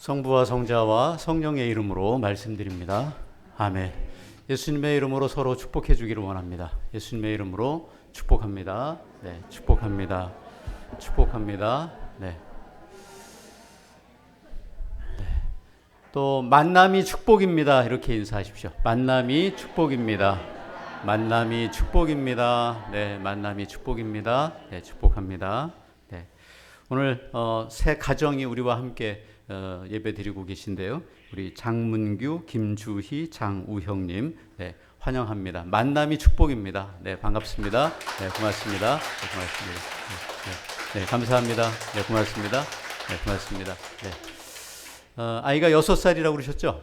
성부와 성자와 성령의 이름으로 말씀드립니다. 아멘. 예수님의 이름으로 서로 축복해 주기를 원합니다. 예수님의 이름으로 축복합니다. 네, 축복합니다. 축복합니다. 네. 또 만남이 축복입니다. 이렇게 인사하십시오. 만남이 축복입니다. 만남이 축복입니다. 네, 만남이 축복입니다. 네, 축복합니다. 네. 오늘 새 가정이 우리와 함께 예배 드리고 계신데요. 우리 장문규, 김주희, 장우형님, 네, 환영합니다. 만남이 축복입니다. 네, 반갑습니다. 네, 고맙습니다. 네, 고맙습니다. 네, 네, 네, 감사합니다. 네, 고맙습니다. 네, 고맙습니다. 네. 아이가 6살이라고 그러셨죠?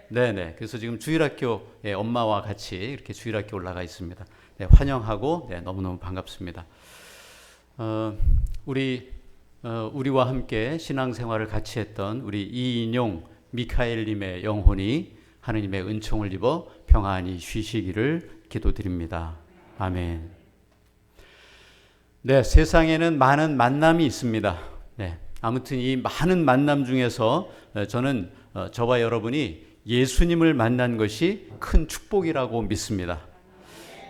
네네. 그래서 지금 주일학교에 엄마와 같이 이렇게 주일학교 올라가 있습니다. 네, 환영하고 네, 너무너무 반갑습니다. 우리와 함께 신앙생활을 같이 했던 우리 이인용, 미카엘님의 영혼이 하느님의 은총을 입어 평안히 쉬시기를 기도드립니다. 아멘. 네, 세상에는 많은 만남이 있습니다. 네, 아무튼 이 많은 만남 중에서 저는 저와 여러분이 예수님을 만난 것이 큰 축복이라고 믿습니다.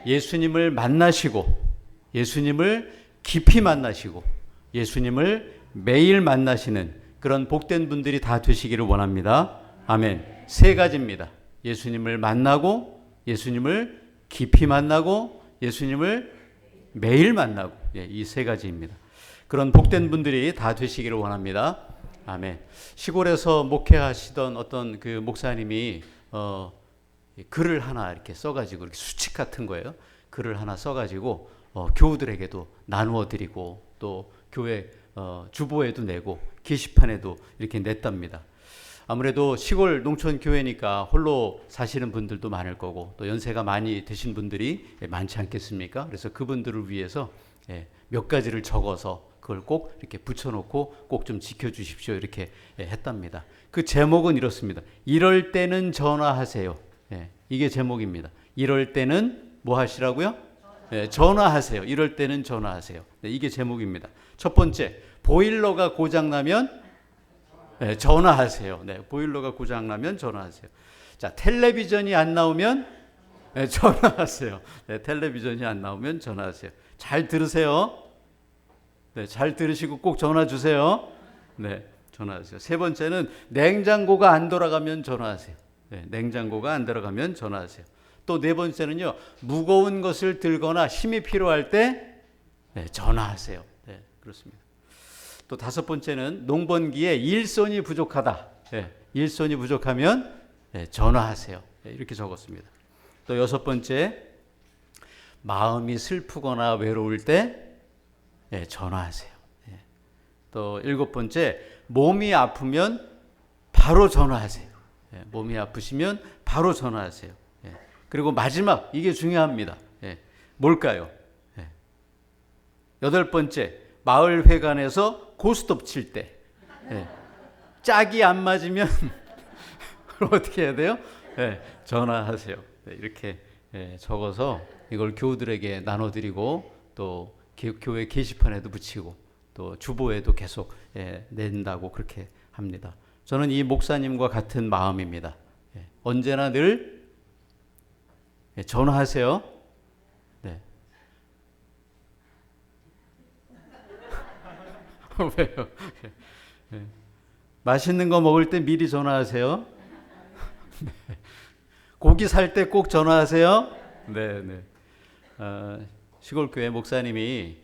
예수님을 만나시고, 예수님을 깊이 만나시고, 예수님을 매일 만나시는 그런 복된 분들이 다 되시기를 원합니다. 아멘. 3가지입니다. 예수님을 만나고, 예수님을 깊이 만나고, 예수님을 매일 만나고, 이 3가지입니다. 그런 복된 분들이 다 되시기를 원합니다. 아멘. 시골에서 목회하시던 어떤 그 목사님이 글을 하나 이렇게 써가지고, 이렇게 수칙 같은 거예요. 글을 하나 써가지고 교우들에게도 나누어 드리고, 또 교회 주보에도 내고 게시판에도 이렇게 냈답니다. 아무래도 시골 농촌 교회니까 홀로 사시는 분들도 많을 거고, 또 연세가 많이 드신 분들이 많지 않겠습니까? 그래서 그분들을 위해서 몇 가지를 적어서 그걸 꼭 이렇게 붙여놓고 꼭 좀 지켜주십시오 이렇게 했답니다. 그 제목은 이렇습니다. 이럴 때는 전화하세요. 이게 제목입니다. 이럴 때는 뭐 하시라고요? 전화하세요. 이럴 때는 전화하세요. 이게 제목입니다. 첫 번째, 보일러가 고장나면 전화하세요. 보일러가 고장나면 전화하세요. 자, 텔레비전이 안 나오면 전화하세요. 텔레비전이 안 나오면 전화하세요. 잘 들으세요. 잘 들으시고 꼭 전화 주세요. 전화하세요. 3번째는 냉장고가 안 돌아가면 전화하세요. 냉장고가 안 돌아가면 전화하세요. 또 4번째는요, 무거운 것을 들거나 힘이 필요할 때 전화하세요. 그렇습니다. 또 5번째는 농번기에 일손이 부족하다. 일손이 부족하면 전화하세요. 이렇게 적었습니다. 또 6번째, 마음이 슬프거나 외로울 때 전화하세요. 또 7번째, 몸이 아프면 바로 전화하세요. 몸이 아프시면 바로 전화하세요. 그리고 마지막, 이게 중요합니다. 뭘까요? 8번째, 마을회관에서 고스톱 칠 때 짝이 안 맞으면 어떻게 해야 돼요? 전화하세요. 이렇게 적어서 이걸 교우들에게 나눠드리고, 또 교회 게시판에도 붙이고, 또 주보에도 계속 낸다고 그렇게 합니다. 저는 이 목사님과 같은 마음입니다. 언제나 늘 전화하세요. 왜요? 맛있는 거 먹을 때 미리 전화하세요. 고기 살 때 꼭 전화하세요. 시골교회 목사님이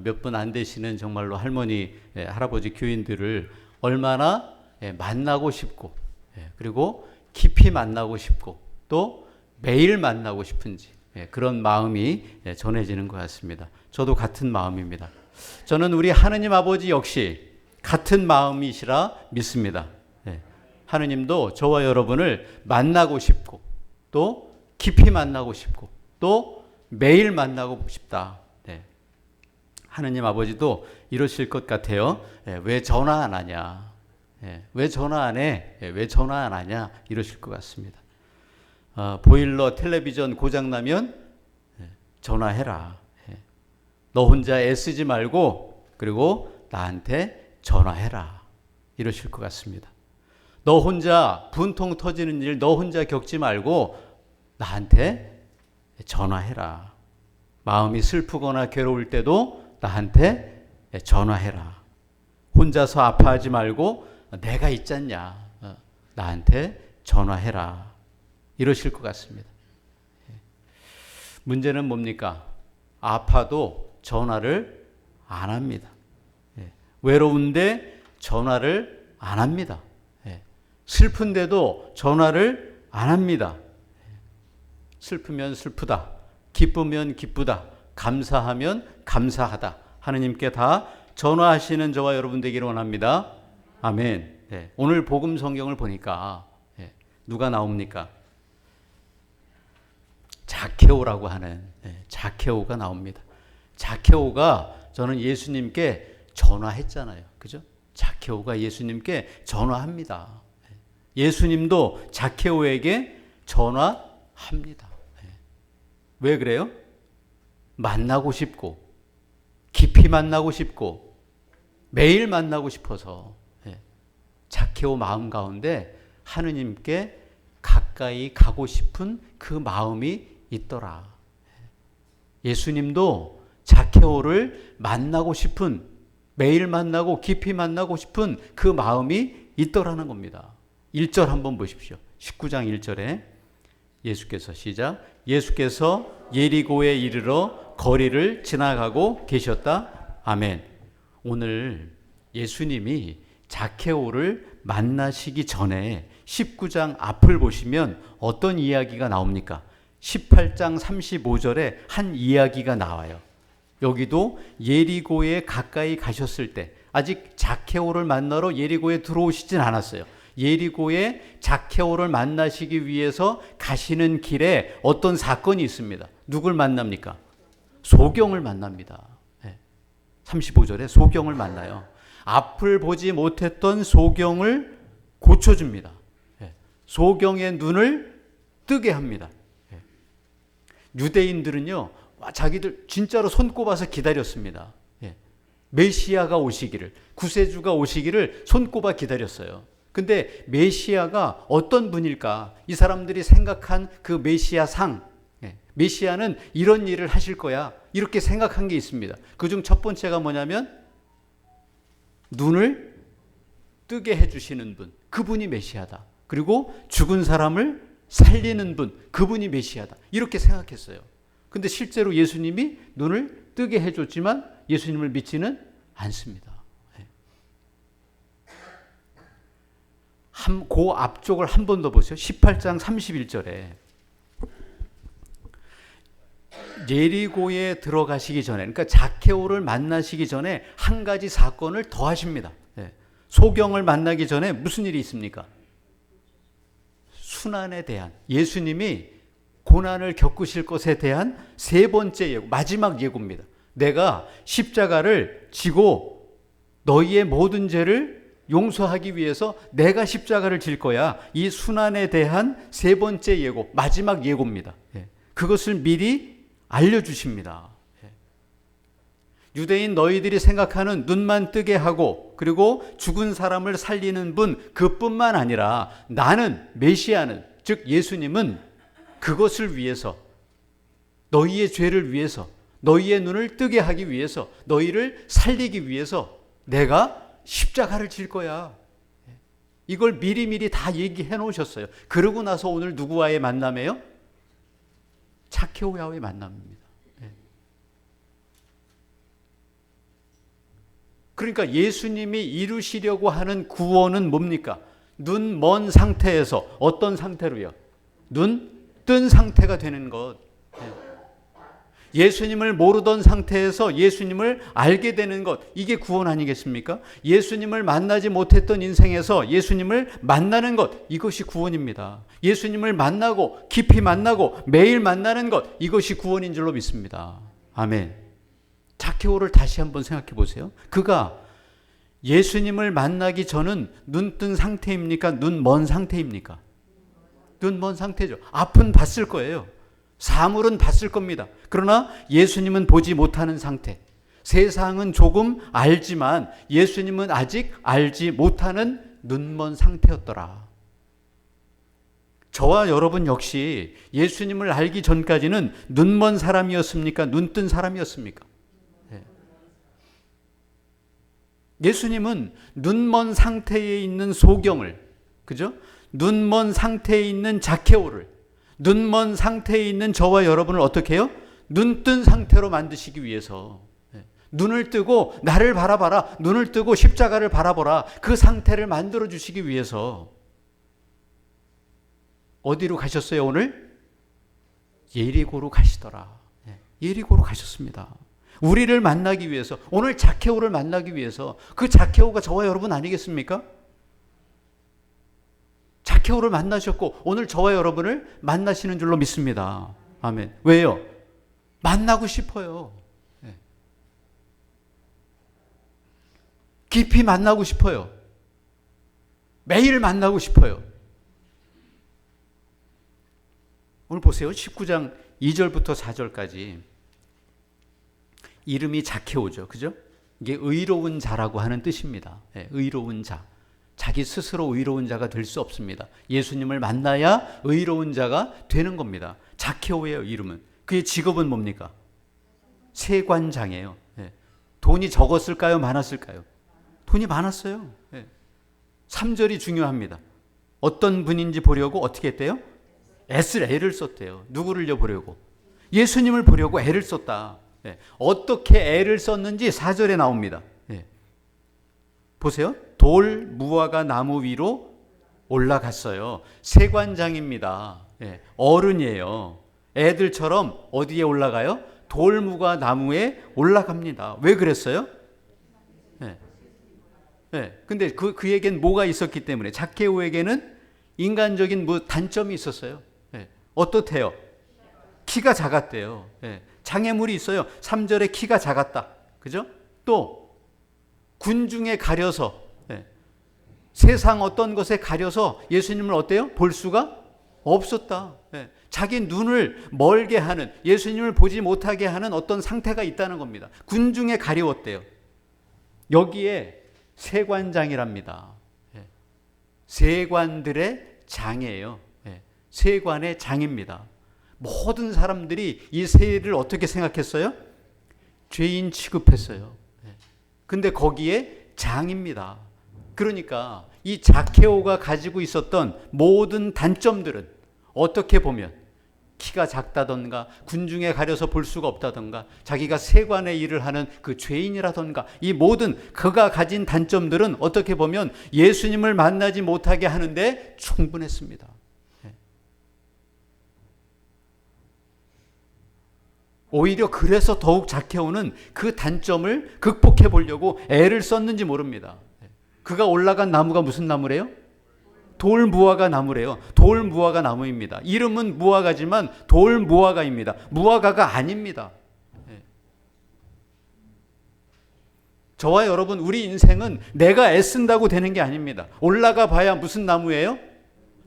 몇 분 안 되시는 정말로 할머니, 할아버지 교인들을 얼마나 만나고 싶고, 그리고 깊이 만나고 싶고, 또 매일 만나고 싶은지, 그런 마음이 전해지는 것 같습니다. 저도 같은 마음입니다. 저는 우리 하느님 아버지 역시 같은 마음이시라 믿습니다. 하느님도 저와 여러분을 만나고 싶고, 또 깊이 만나고 싶고, 또 매일 만나고 싶다. 하느님 아버지도 이러실 것 같아요. 왜 전화 안 하냐? 왜 전화 안 해? 왜 전화 안 하냐? 이러실 것 같습니다. 보일러, 텔레비전 고장나면 전화해라. 너 혼자 애쓰지 말고, 그리고 나한테 전화해라. 이러실 것 같습니다. 너 혼자 분통 터지는 일 너 혼자 겪지 말고 나한테 전화해라. 마음이 슬프거나 괴로울 때도 나한테 전화해라. 혼자서 아파하지 말고 내가 있잖냐. 나한테 전화해라. 이러실 것 같습니다. 문제는 뭡니까? 아파도 전화를 안 합니다. 외로운데 전화를 안 합니다. 슬픈데도 전화를 안 합니다. 슬프면 슬프다. 기쁘면 기쁘다. 감사하면 감사하다. 하느님께 다 전화하시는 저와 여러분 되기를 원합니다. 아멘. 오늘 복음 성경을 보니까 누가 나옵니까? 자케오라고 하는 자케오가 나옵니다. 자케오가 저는 예수님께 전화했잖아요. 그죠? 자케오가 예수님께 전화합니다. 예수님도 자케오에게 전화합니다. 왜 그래요? 만나고 싶고 깊이 만나고 싶고 매일 만나고 싶어서 자케오 마음 가운데 하느님께 가까이 가고 싶은 그 마음이 있더라. 예수님도 자케오를 만나고 싶은 매일 만나고 깊이 만나고 싶은 그 마음이 있더라는 겁니다. 1절 한번 보십시오. 19장 1절에 예수께서 시작. 예수께서 예리고에 이르러 거리를 지나가고 계셨다. 아멘. 오늘 예수님이 자케오를 만나시기 전에 19장 앞을 보시면 어떤 이야기가 나옵니까? 18장 35절에 한 이야기가 나와요. 여기도 예리고에 가까이 가셨을 때 아직 자케오를 만나러 예리고에 들어오시진 않았어요. 예리고에 자케오를 만나시기 위해서 가시는 길에 어떤 사건이 있습니다. 누굴 만납니까? 소경을 만납니다. 35절에 소경을 만나요. 앞을 보지 못했던 소경을 고쳐줍니다. 소경의 눈을 뜨게 합니다. 유대인들은요, 자기들 진짜로 손꼽아서 기다렸습니다. 메시아가 오시기를, 구세주가 오시기를 손꼽아 기다렸어요. 근데 메시아가 어떤 분일까? 이 사람들이 생각한 그 메시아 상, 메시아는 이런 일을 하실 거야. 이렇게 생각한 게 있습니다. 그중 첫 번째가 뭐냐면 눈을 뜨게 해주시는 분, 그분이 메시아다. 그리고 죽은 사람을 살리는 분, 그분이 메시아다. 이렇게 생각했어요. 근데 실제로 예수님이 눈을 뜨게 해줬지만 예수님을 믿지는 않습니다. 그 앞쪽을 한 번 더 보세요. 18장 31절에 예리고에 들어가시기 전에, 그러니까 자케오를 만나시기 전에 한 가지 사건을 더 하십니다. 소경을 만나기 전에 무슨 일이 있습니까? 순환에 대한, 예수님이 고난을 겪으실 것에 대한 세 번째 예고, 마지막 예고입니다. 내가 십자가를 지고 너희의 모든 죄를 용서하기 위해서 내가 십자가를 질 거야. 이 순환에 대한 세 번째 예고, 마지막 예고입니다. 그것을 미리 알려주십니다. 유대인 너희들이 생각하는 눈만 뜨게 하고 그리고 죽은 사람을 살리는 분, 그뿐만 아니라 나는, 메시아는, 즉 예수님은 그것을 위해서, 너희의 죄를 위해서, 너희의 눈을 뜨게 하기 위해서, 너희를 살리기 위해서 내가 십자가를 질 거야. 이걸 미리미리 다 얘기해 놓으셨어요. 그러고 나서 오늘 누구와의 만남이에요? 자케오와의 만남입니다. 그러니까 예수님이 이루시려고 하는 구원은 뭡니까? 눈 먼 상태에서 어떤 상태로요? 눈 뜬 상태가 되는 것. 예수님을 모르던 상태에서 예수님을 알게 되는 것, 이게 구원 아니겠습니까? 예수님을 만나지 못했던 인생에서 예수님을 만나는 것, 이것이 구원입니다. 예수님을 만나고 깊이 만나고 매일 만나는 것, 이것이 구원인 줄로 믿습니다. 아멘. 자케오를 다시 한번 생각해 보세요. 그가 예수님을 만나기 전은 눈 뜬 상태입니까? 눈 먼 상태입니까? 눈 먼 상태죠. 앞은 봤을 거예요. 사물은 봤을 겁니다. 그러나 예수님은 보지 못하는 상태. 세상은 조금 알지만 예수님은 아직 알지 못하는 눈먼 상태였더라. 저와 여러분 역시 예수님을 알기 전까지는 눈먼 사람이었습니까? 눈뜬 사람이었습니까? 예수님은 눈먼 상태에 있는 소경을, 그죠? 눈먼 상태에 있는 자케오를, 눈먼 상태에 있는 저와 여러분을 어떻게 해요? 눈뜬 상태로 만드시기 위해서, 눈을 뜨고 나를 바라봐라, 눈을 뜨고 십자가를 바라보라, 그 상태를 만들어 주시기 위해서 어디로 가셨어요 오늘? 예리고로 가시더라. 예리고로 가셨습니다. 우리를 만나기 위해서, 오늘 자케오를 만나기 위해서. 그 자케오가 저와 여러분 아니겠습니까? 자케오를 만나셨고 오늘 저와 여러분을 만나시는 줄로 믿습니다. 아멘. 왜요? 만나고 싶어요. 깊이 만나고 싶어요. 매일 만나고 싶어요. 오늘 보세요. 19장 2절부터 4절까지 이름이 자케오죠. 그죠? 이게 의로운 자라고 하는 뜻입니다. 의로운 자. 자기 스스로 의로운 자가 될 수 없습니다. 예수님을 만나야 의로운 자가 되는 겁니다. 자케오예요, 이름은. 그의 직업은 뭡니까? 세관장이에요. 돈이 적었을까요? 많았을까요? 돈이 많았어요. 3절이 중요합니다. 어떤 분인지 보려고 어떻게 했대요? 애를 썼대요. 누구를요 보려고? 예수님을 보려고 애를 썼다. 어떻게 애를 썼는지 4절에 나옵니다. 보세요. 돌 무화과 나무 위로 올라갔어요. 세관장입니다. 어른이에요. 애들처럼 어디에 올라가요? 돌무화 나무에 올라갑니다. 왜 그랬어요? 근데 그에겐 뭐가 있었기 때문에, 자케오에게는 인간적인 단점이 있었어요. 어떻대요? 키가 작았대요. 장애물이 있어요. 3절에 키가 작았다. 그죠? 또 군중에 가려서, 세상 어떤 것에 가려서 예수님을 어때요? 볼 수가 없었다. 자기 눈을 멀게 하는, 예수님을 보지 못하게 하는 어떤 상태가 있다는 겁니다. 군중에 가려웠대요. 여기에 세관장이랍니다. 세관들의 장이에요. 세관의 장입니다. 모든 사람들이 이 세를 어떻게 생각했어요? 죄인 취급했어요. 근데 거기에 장입니다. 그러니까 이 자케오가 가지고 있었던 모든 단점들은 어떻게 보면 키가 작다던가, 군중에 가려서 볼 수가 없다던가, 자기가 세관의 일을 하는 그 죄인이라던가, 이 모든 그가 가진 단점들은 어떻게 보면 예수님을 만나지 못하게 하는데 충분했습니다. 오히려 그래서 더욱 자케오는 그 단점을 극복해 보려고 애를 썼는지 모릅니다. 그가 올라간 나무가 무슨 나무래요? 돌무화과 나무래요. 돌무화과 나무입니다. 이름은 무화과지만 돌무화과입니다. 무화과가 아닙니다. 저와 여러분, 우리 인생은 내가 애쓴다고 되는 게 아닙니다. 올라가 봐야 무슨 나무예요?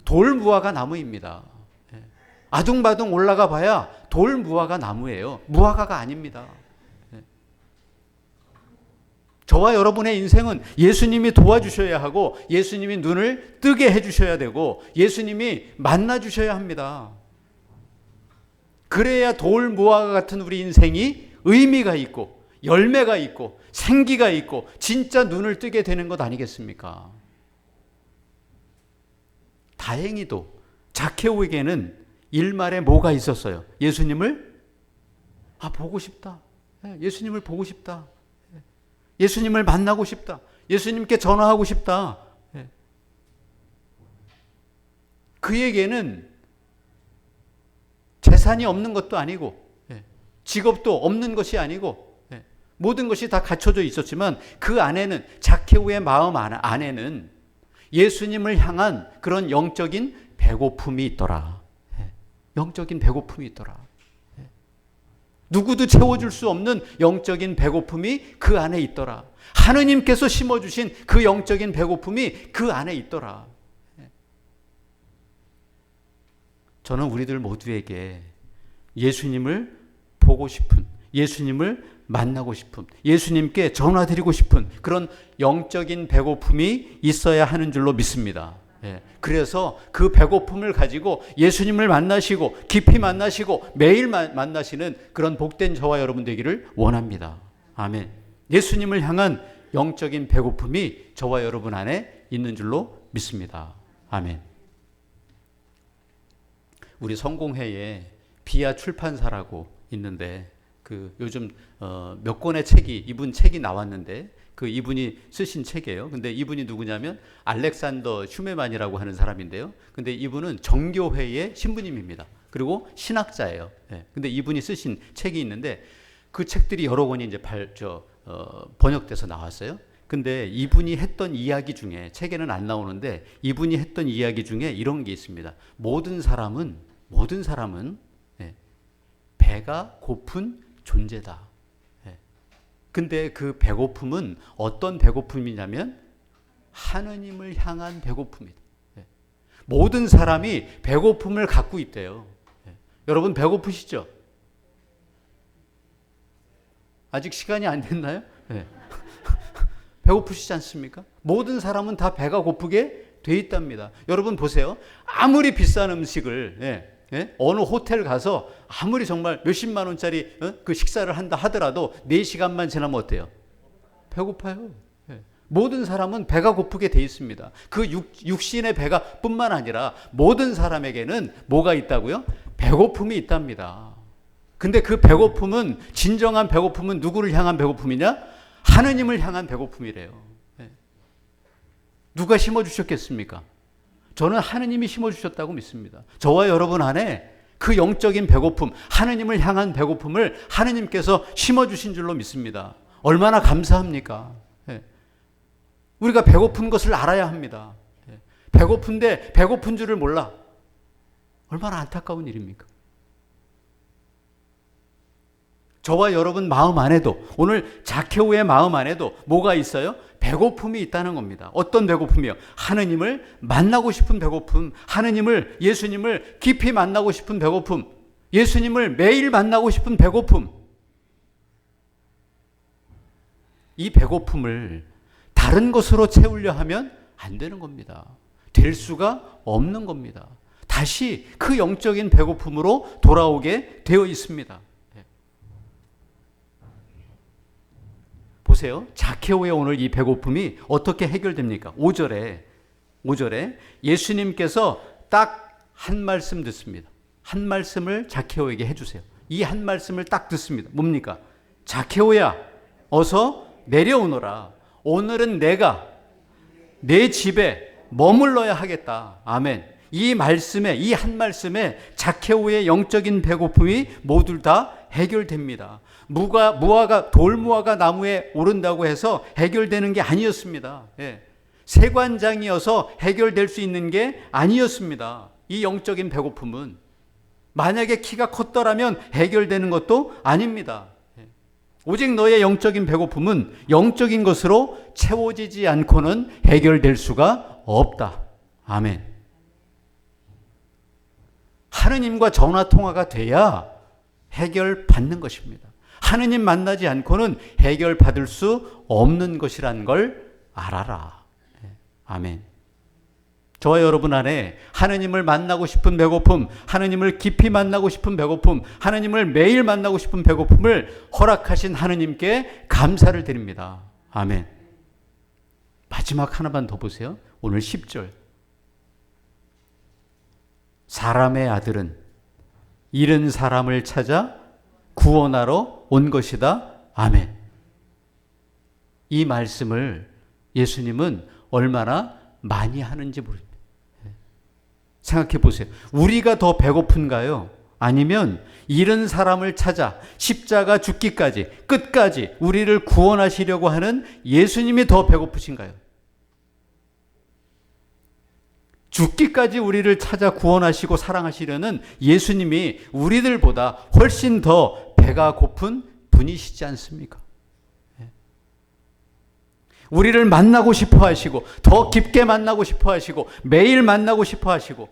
돌무화과 나무입니다. 아둥바둥 올라가 봐야 돌무화과 나무예요. 무화과가 아닙니다. 저와 여러분의 인생은 예수님이 도와주셔야 하고, 예수님이 눈을 뜨게 해주셔야 되고, 예수님이 만나주셔야 합니다. 그래야 돌무화과 같은 우리 인생이 의미가 있고 열매가 있고 생기가 있고 진짜 눈을 뜨게 되는 것 아니겠습니까? 다행히도 자케오에게는 일말에 뭐가 있었어요? 예수님을 보고 싶다. 예수님을 보고 싶다. 예수님을 만나고 싶다. 예수님께 전화하고 싶다. 그에게는 재산이 없는 것도 아니고 직업도 없는 것이 아니고 모든 것이 다 갖춰져 있었지만 그 안에는, 자케오의 마음 안에는 예수님을 향한 그런 영적인 배고픔이 있더라. 영적인 배고픔이 있더라. 누구도 채워줄 수 없는 영적인 배고픔이 그 안에 있더라. 하느님께서 심어주신 그 영적인 배고픔이 그 안에 있더라. 저는 우리들 모두에게 예수님을 보고 싶은, 예수님을 만나고 싶은, 예수님께 전화드리고 싶은 그런 영적인 배고픔이 있어야 하는 줄로 믿습니다. 그래서 그 배고픔을 가지고 예수님을 만나시고 깊이 만나시고 매일 만나시는 그런 복된 저와 여러분 되기를 원합니다. 아멘. 예수님을 향한 영적인 배고픔이 저와 여러분 안에 있는 줄로 믿습니다. 아멘. 우리 성공회에 비아 출판사라고 있는데 요즘 몇 권의 이분 책이 나왔는데 이분이 쓰신 책이에요. 근데 이분이 누구냐면 알렉산더 슈메만이라고 하는 사람인데요. 근데 이분은 정교회의 신부님입니다. 그리고 신학자예요. 근데 이분이 쓰신 책이 있는데 그 책들이 여러 권이 이제 번역돼서 나왔어요. 근데 이분이 했던 이야기 중에, 책에는 안 나오는데 이분이 했던 이야기 중에 이런 게 있습니다. 모든 사람은 배가 고픈 존재다. 근데 그 배고픔은 어떤 배고픔이냐면 하느님을 향한 배고픔이다. 모든 사람이 배고픔을 갖고 있대요. 여러분 배고프시죠? 아직 시간이 안 됐나요? 배고프시지 않습니까? 모든 사람은 다 배가 고프게 돼 있답니다. 여러분 보세요. 아무리 비싼 음식을 어느 호텔 가서 아무리 정말 몇십만 원짜리 그 식사를 한다 하더라도 4시간만 지나면 어때요? 배고파요. 모든 사람은 배가 고프게 돼 있습니다. 그 육신의 배가 뿐만 아니라 모든 사람에게는 뭐가 있다고요? 배고픔이 있답니다. 근데 그 배고픔은, 진정한 배고픔은 누구를 향한 배고픔이냐? 하느님을 향한 배고픔이래요. 누가 심어주셨겠습니까? 저는 하느님이 심어주셨다고 믿습니다. 저와 여러분 안에 그 영적인 배고픔, 하느님을 향한 배고픔을 하느님께서 심어주신 줄로 믿습니다. 얼마나 감사합니까? 우리가 배고픈 것을 알아야 합니다. 배고픈데 배고픈 줄을 몰라. 얼마나 안타까운 일입니까? 저와 여러분 마음 안에도, 오늘 자케오의 마음 안에도 뭐가 있어요? 배고픔이 있다는 겁니다. 어떤 배고픔이요? 하느님을 만나고 싶은 배고픔, 예수님을 깊이 만나고 싶은 배고픔, 예수님을 매일 만나고 싶은 배고픔. 이 배고픔을 다른 것으로 채우려 하면 안 되는 겁니다. 될 수가 없는 겁니다. 다시 그 영적인 배고픔으로 돌아오게 되어 있습니다. 보세요. 자케오의 오늘 이 배고픔이 어떻게 해결됩니까? 5절에 예수님께서 딱 한 말씀 듣습니다. 한 말씀을 자케오에게 해주세요. 이 한 말씀을 딱 듣습니다. 뭡니까? 자케오야, 어서 내려오너라. 오늘은 내가 내 집에 머물러야 하겠다. 아멘. 이 한 말씀에 자케오의 영적인 배고픔이 모두 다 해결됩니다. 돌무화가 나무에 오른다고 해서 해결되는 게 아니었습니다. 세관장이어서 해결될 수 있는 게 아니었습니다. 이 영적인 배고픔은 만약에 키가 컸더라면 해결되는 것도 아닙니다. 오직 너의 영적인 배고픔은 영적인 것으로 채워지지 않고는 해결될 수가 없다. 아멘. 하느님과 전화통화가 돼야 해결받는 것입니다. 하느님 만나지 않고는 해결받을 수 없는 것이란 걸 알아라. 아멘. 저와 여러분 안에 하느님을 만나고 싶은 배고픔, 하느님을 깊이 만나고 싶은 배고픔, 하느님을 매일 만나고 싶은 배고픔을 허락하신 하느님께 감사를 드립니다. 아멘. 마지막 하나만 더 보세요. 오늘 10절. 사람의 아들은 잃은 사람을 찾아 구원하러 온 것이다. 아멘. 이 말씀을 예수님은 얼마나 많이 하는지 모릅니다. 생각해 보세요. 우리가 더 배고픈가요? 아니면 잃은 사람을 찾아 십자가 죽기까지, 끝까지 우리를 구원하시려고 하는 예수님이 더 배고프신가요? 죽기까지 우리를 찾아 구원하시고 사랑하시려는 예수님이 우리들보다 훨씬 더 배가 고픈 분이시지 않습니까? 우리를 만나고 싶어 하시고, 더 깊게 만나고 싶어 하시고, 매일 만나고 싶어 하시고,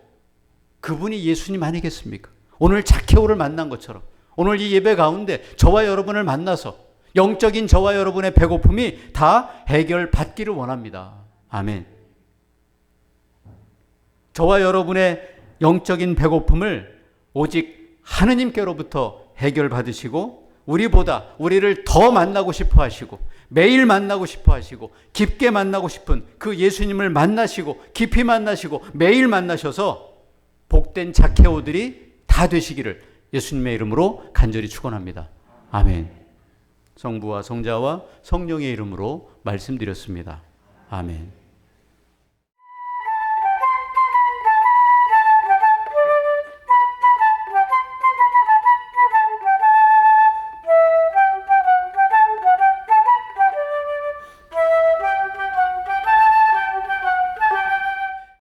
그분이 예수님 아니겠습니까? 오늘 자케오를 만난 것처럼 오늘 이 예배 가운데 저와 여러분을 만나서 영적인 저와 여러분의 배고픔이 다 해결받기를 원합니다. 아멘. 저와 여러분의 영적인 배고픔을 오직 하느님께로부터 해결받으시고 우리를 더 만나고 싶어 하시고 매일 만나고 싶어 하시고 깊게 만나고 싶은 그 예수님을 만나시고 깊이 만나시고 매일 만나셔서 복된 자케오들이 다 되시기를 예수님의 이름으로 간절히 축원합니다. 아멘. 성부와 성자와 성령의 이름으로 말씀드렸습니다. 아멘.